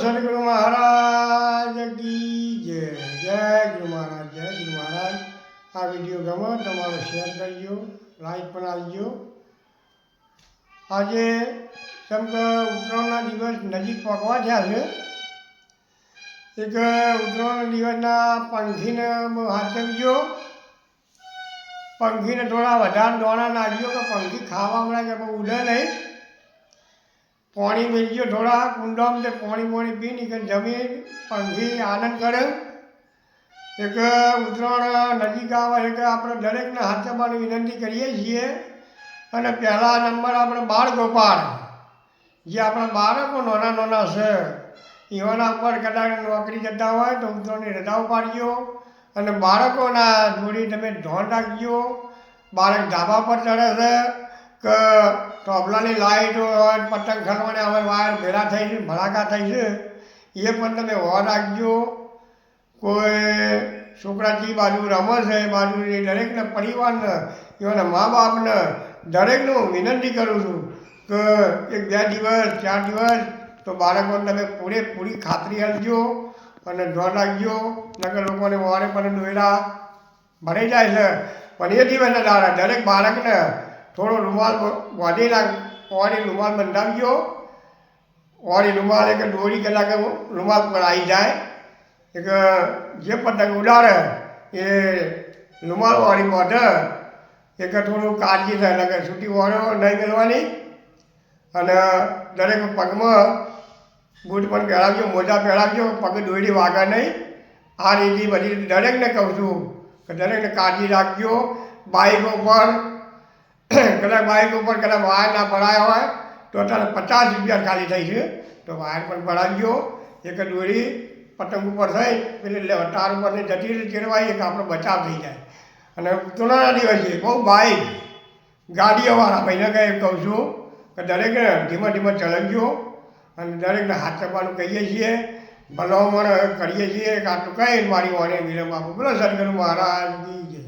સદગુરુ મહારાજ કી જય. જય ગુરુ મહારાજ, જય ગુરુ મહારાજ. આ વિડીયો ગમે તમારો શેર કરજો, લાઈક પણ આપજો. આજે કેમ કે ઉત્તરાયણના દિવસ નજીક પકવા થયા છે. એક ઉત્તરાયણ દિવસના પંખીને બહુ હાચવજો. પંખીને થોડા વધારે દોણા નાખજો કે પંખી ખાવા મળે કે બહુ ઉડે નહીં. પાણી મેળજો થોડા કુંડામાં, તે પાણી પી નીકળ જમીન પંખી આનંદ કરે. એક ઉત્તરાયણ નજીક આવે એટલે આપણે દરેકને હાચવવાની વિનંતી કરીએ છીએ. અને પહેલા નંબર આપણે બાળ ગોપાળ, જે આપણા બાળકો નાના નાના છે એવાના ઉપર કદાચ નોકરી જતા હોય તો ઉત્તરાયણની રજાઓ પાડજો. અને બાળકોના જોડી તમે ધ્યાન રાખજો. બાળક ધાબા પર ચડે છે કે ટોપલાની લાઇટ હોય, પતંગ ખરવાને હવે વાયર ભેળા થઈ છે, ભડાકા થઈ છે, એ પણ તમે હોર રાખજો. કોઈ છોકરા જે બાજુ રમે છે એ બાજુ દરેકને પરિવારને એવાના મા બાપને દરેકનું વિનંતી કરું છું કે એક 2 દિવસ 4 દિવસ તો બાળકોને તમે પૂરેપૂરી ખાતરી આપજો અને ધ્યાન રાખજો. નકર લોકોને વારે પણ દોયડા ભરાઈ જાય છે. પણ એ દિવસના દાડા દરેક બાળકને થોડો રૂમાલ વાંધીને ઓરી રૂમાલ બંધાવજો. ઓરી રૂમાલ એક દોરી કલાકે રૂમાલ પર આવી જાય. એક જે પતંગ ઉડાડે એ રૂમાલ વાળી બાંધે. એક થોડું કાળજી થાય એટલે કે છૂટી વાળો નહીં મેળવાની. અને દરેક પગમાં બૂટ પણ પહેરાવજો, મોજા પહેરાવજો, પગ દોરી વાગે નહીં. આ રીતે બધી દરેકને કહું છું કે દરેકને કાળજી રાખજો. બાઇક ઉપર કદાચ વાયર ના ભરાયા હોય તો અત્યારે 50 રૂપિયા ખાલી થઈ છે, તો વાયર પણ ભરાવજો. એક દોરી પતંગ ઉપર થઈ એટલે તાર ઉપરને જતી ચેડવાય એક આપણો બચાવ થઈ જાય. અને ઉત્તરાયણના દિવસે બહુ બાઇક ગાડીઓવાળા ભાઈને કંઈ કહું છું કે દરેકને ધીમે ધીમે ચલાવજો. અને દરેકને હાથ ચપવાનું કહીએ છીએ, ભલામણ કરીએ છીએ કે આટલું કંઈ મારી વાણી વિલંબ આપો. બોલો સદગુરુ મહારાજ કી જય.